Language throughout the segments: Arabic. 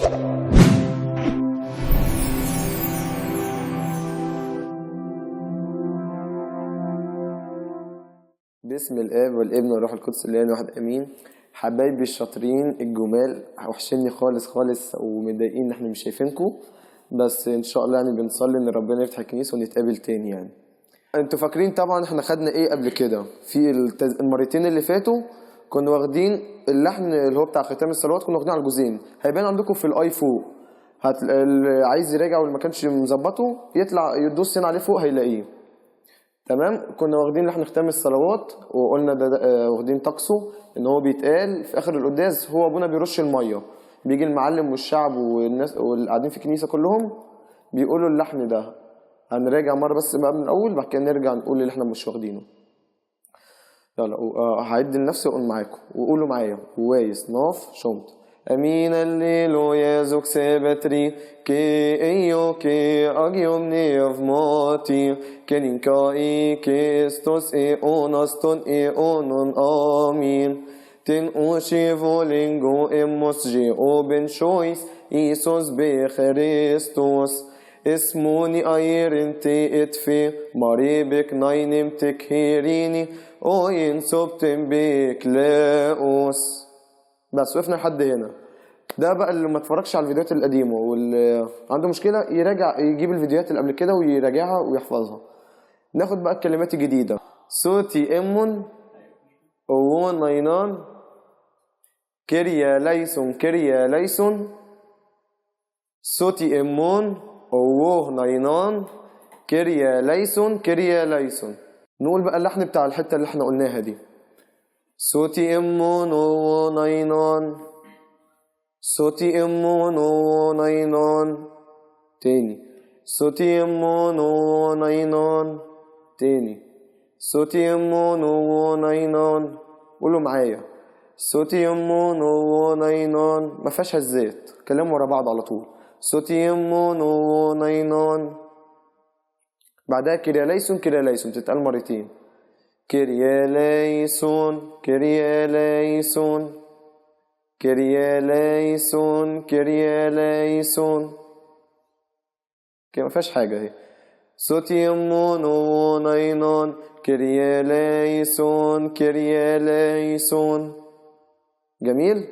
باسم الاب والابن والروح القدس الاله واحد امين. حبايبي الشاطرين الجمال، وحشني خالص خالص ومتضايقين ان احنا مش شايفينكم، بس ان شاء الله يعني بنصلي ان ربنا يفتح الكنيسه ونتقابل تاني. يعني انتوا فاكرين طبعا احنا خدنا ايه قبل كده في المرتين اللي فاتوا؟ كنا واخدين اللحن اللي هو بتاع ختام الصلوات، كنا واخدين على الجزئين. هيبان عندكم في الاي فوق، اللي عايز يراجع واللي ما كانش مظبطه يطلع يدوس هنا عليه فوق هيلاقيه. تمام. كنا واخدين لحن ختام الصلوات، وقلنا ده واخدين طقسه ان هو بيتقال في اخر القداس. هو ابونا بيرش الميه، بيجي المعلم والشعب والناس واللي قاعدين في الكنيسه كلهم بيقولوا اللحن ده. هنراجع مره بس بقى من الاول، بعد كده نرجع نقول اللي احنا مش واخدينه. يلا هعد لنفسي واقول معاكم وقولوا معايا: وايس ناف شمت. امين الليلويا زوك سبتري كي ايو كي اجيوم نيف ماتي كنينكاي كيستوس اي اونستون اي اونون امين. تن اوشي فولينجو اموس جي اوبن شويس ايسوس بخريستوس. اسموني ايرنتي اتفي مريبك ناينم تكهيريني اوين سبتم بيك لاوس. بس وقفنا لحد هنا. ده بقى اللي ما اتفرجش على الفيديوهات القديمه واللي عنده مشكله يراجع، يجيب الفيديوهات اللي قبل كده ويراجعها ويحفظها. ناخد بقى الكلمات الجديده. صوتي امون او ناينان كيريا ليسون كيريا ليسون. صوتي امون او ناينان كيريا ليسون كيريا ليسون. نقول بقى اللحن بتاع الحته اللي احنا قلناها دي. صوتي امون او ناينان صوتي امون او ناينان. تاني. صوتي امون او ناينان. تاني. صوتي امون او ناينان. قولوا معايا: صوتي امون او ناينان. ما فيهاش هزات، كلام ورا بعض على طول. صوتي امون او ناينان. بعدها كيريا ليسون كيريا ليسون تتقال مرتين. كيريا ليسون كيريا ليسون كيريا ليسون كيريا ليسون. كده ما فيهاش حاجه اهي. صوتي امون او ناينان كيريا ليسون كيريا ليسون. جميل.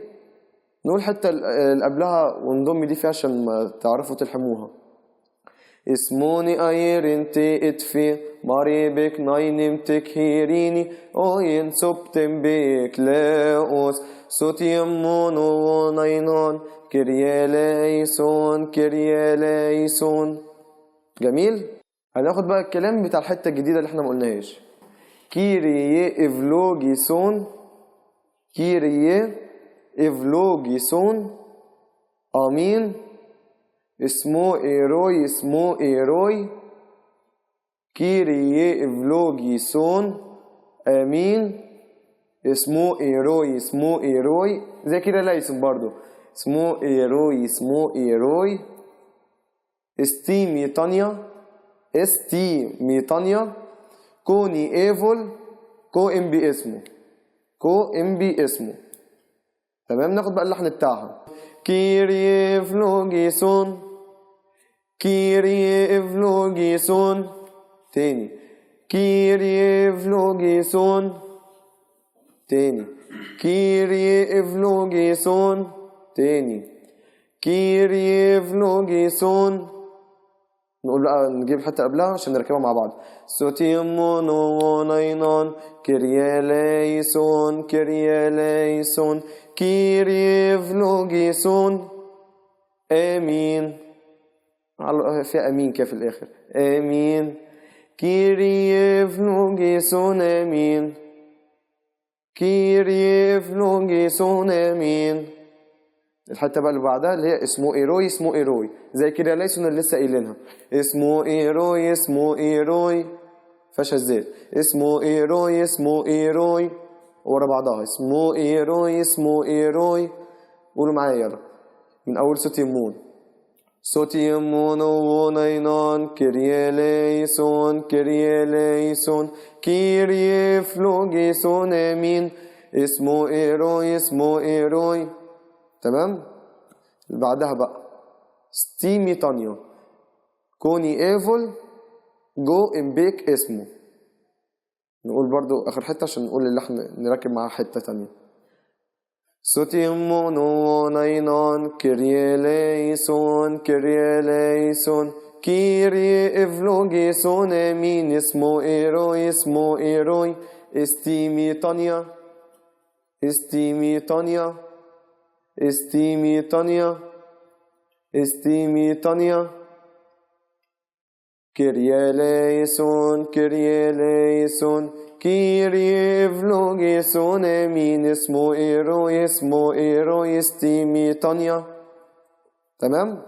نقول حتى اللي قبلها ونضم دي فيها عشان ما تعرفوا تلحموها. اسموني ايرنتي اتفي مريبك ناينم تكهيريني اوين سبتم بيك لاوس. صوتي امون او ناينان كيريا ليسون كيريا ليسون. جميل. هناخد بقى الكلام بتاع الحته الجديده اللي احنا ما قلناهاش. كيريي افلوجيسون كيريي افلوجيسون. امين. اسمو ايروي اسمو ايروي كيريي افلوجيسون. امين. اسمو ايروي اسمو ايروي زي كده ليسون برضو. اسمو ايروي اسمو ايروي. استي ميطانيا استي ميطانيا كوني ايفول كو ام بي اسمه كو ام بي اسمه. تمام. ناخد بقى اللحن بتاعها. كيريي افلوجيسون كيريي افلوجيسون. تاني. كيريي افلوجيسون. تاني. كيريي افلوجيسون. تاني. كيريي افلوجيسون. نقول بقى نجيب حتى قبلها عشان نركبها مع بعض. صوتي امون او ناينان كيريا ليسون كيريا ليسون كيريي افلوجيسون. امين. فيها امين كده في الاخر. امين. كيريي افلوجيسون. امين. كيريي افلوجيسون. امين. الحته بقى اللي بعدها اللي هي اسمه ايروي اسمه ايروي زي كده ليسون اللي لسه قايلينها. اسمه ايروي اسمه ايروي. فيهاش الزيت. اسمه ايروي اسمه ايروي ورا بعضها. اسمه ايروي اسمه ايروي. قولوا معايا يلا من اول صوت يمون. صوتي يمون او ناينان كيريا ليسون كيريا ليسون كيريي فلوجيسون. امين. اسمه ايروي اسمه ايروي. تمام. اللي بعدها بقى ستيمي تانيا كوني ايفول جو امبيك اسمه. نقول برضو اخر حتة عشان نقول اللي احنا نركب معاه حتة تانية. سوتيمونو ناينان كيريه ليسون كيريه ليسون كيريه افلوجيسون امين اسمو ايروي استيمي تانيا استيمي تانيا استيمي تانيا استيمي تانيا كيريه ليسون كيريه ليسون كيريه افلوجيسون امين اسمو ايروي استيمي تانيا. تمام.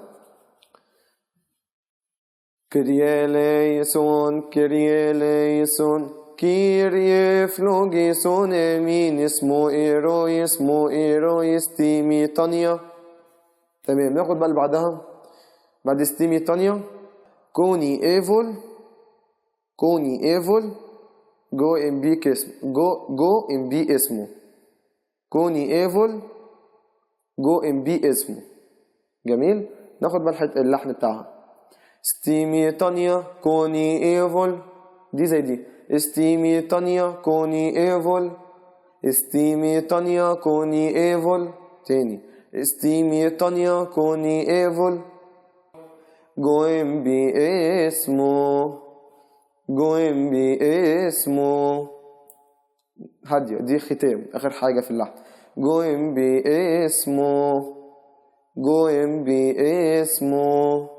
كيريه ليسون كيريه ليسون كيريه افلوجيسون امين اسمو ايروي استيمي تانيا. تمام. ناخد بقى اللي بعدها بعد استيمي تانيا كوني ايفول جو ام بي اسمه جو ام بي اسمه كوني ايفول جو ام بي اسمه. جميل. ناخد بقى اللحن بتاعها. ستيمي تانيا كوني ايفول دي زي دي استيمي تانيا كوني ايفول استيمي تانيا كوني ايفول. تاني استيمي تانيا كوني ايفول جو ام بي اسمه جو ام بي اسمه. هادية دي ختام اخر حاجة في اللحن. جو ام بي اسمه جو ام بي اسمه.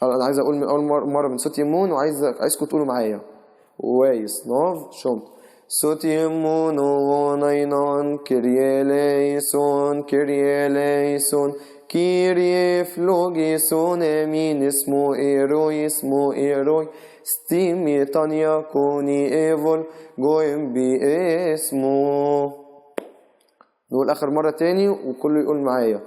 انا عايز اقول من اول مرة من صوت يمون وعايزكم تقولوا معايا وايس نوف شوم. صوت يمون وناينان كيريه ليسون كيريه ليسون كيريه فلوجيسون امين اسمو ايروي ستيمي تانيا كوني ايفول جو ام بي اسمو. نقول اخر مرة تاني وكله يقول معايا.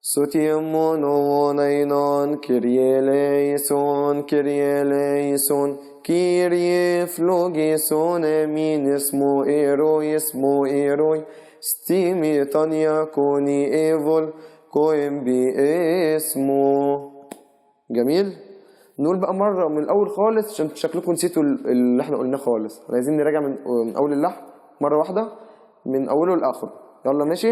صوتيمون وناينان كيريه ليسون كيريه ليسون كيريه فلوجيسون امين اسمو ايروي ستيمي تانيا كوني ايفول جو ام بي اسمو. جميل. نقول بقى مرة من الأول خالص عشان شكلكم نسيتوا اللي احنا قلناه خالص. عايزين نراجع من أول اللحن مرة واحدة من أوله لآخره. يلا ماشي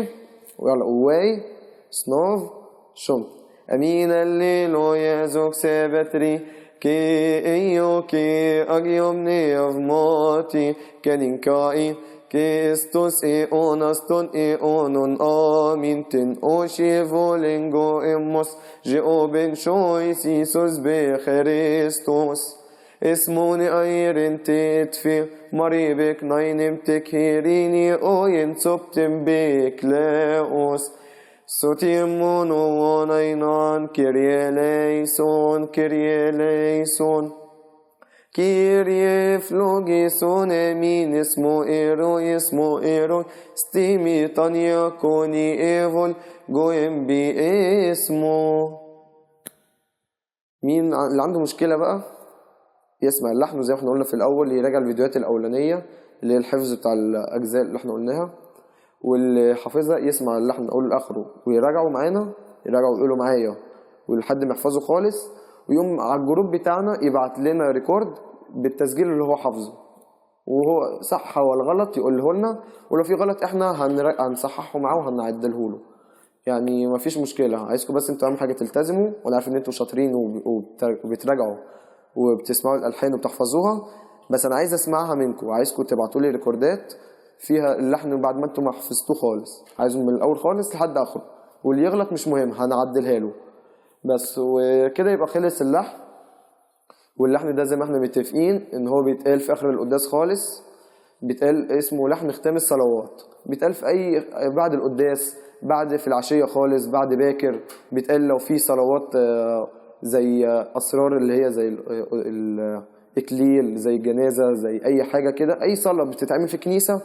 ويلا واي سنوف شوم. أمين الليلو يزوك سبتري كي ايو كي أجيومني أفماتي كنينكاي كيستوس اونستون اونون آمينتن اوشي فولينغو اموس جيوبن شويس يسوس بخريستوس اسموني ايرن تتفي مريبك ناينم تكهيريني اوين صبتم بك لاوس سوتيمون وناينان كيريه ليسون كيريه فلوجيسون امين اسمو ايروي ستيمي تانيا كوني ايفول جو ام بي اسمو. مين اللي عنده مشكلة بقى يسمع اللحن زي ما احنا قلنا في الاول يراجع الفيديوهات الاولانية اللي هي الحفظ بتاع الاجزاء اللي احنا قلناها واللي حافظها يسمع اللحن من اوله لاخره ويراجعوا معانا يراجعوا ويقولوا معايا ولحد ما يحفظوا خالص ويوم على الجروب بتاعنا يبعت لنا ريكورد بالتسجيل اللي هو حافظه وهو صح ولا غلط يقوله لنا ولو في غلط احنا هنصححه معاه وهنعدله له. يعني مفيش مشكلة. عايزكم بس انتوا اهم حاجة تلتزموا وانا عارف ان انتوا شاطرين وبتراجعوا وبتسمعوا الالحان وبتحفظوها بس انا عايز اسمعها منكم. عايزكم تبعتوا لي ريكوردات فيها اللحن بعد ما انتوا ما حفظتوه خالص. عايزهم من الاول خالص لحد اخره واللي يغلط مش مهم هنعدلها له بس. وكده يبقى خلص اللحن. واللحن ده زي ما احنا متفقين ان هو بيتقال في اخر القداس خالص. بيتقال اسمه لحن ختام الصلوات. بيتقال في اي بعد القداس بعد في العشية خالص بعد باكر. بيتقال لو في صلوات زي اسرار اللي هي زي الاكليل زي الجنازة زي اي حاجة كده اي صلاة بتتعمل في كنيسة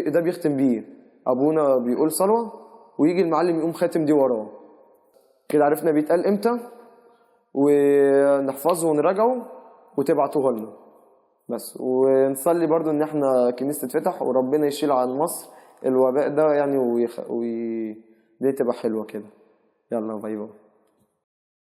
ده بيختم بيه. ابونا بيقول صلوة ويجي المعلم يقوم خاتم دي وراه. كده عرفنا بيتقال امتى ونحفظه ونراجعه وتبعتوه لنا بس. ونصلي برضو ان احنا كنيسة تتفتح وربنا يشيل عن مصر الوباء ده يعني دي تبقى حلوة كده. يلا باي باي.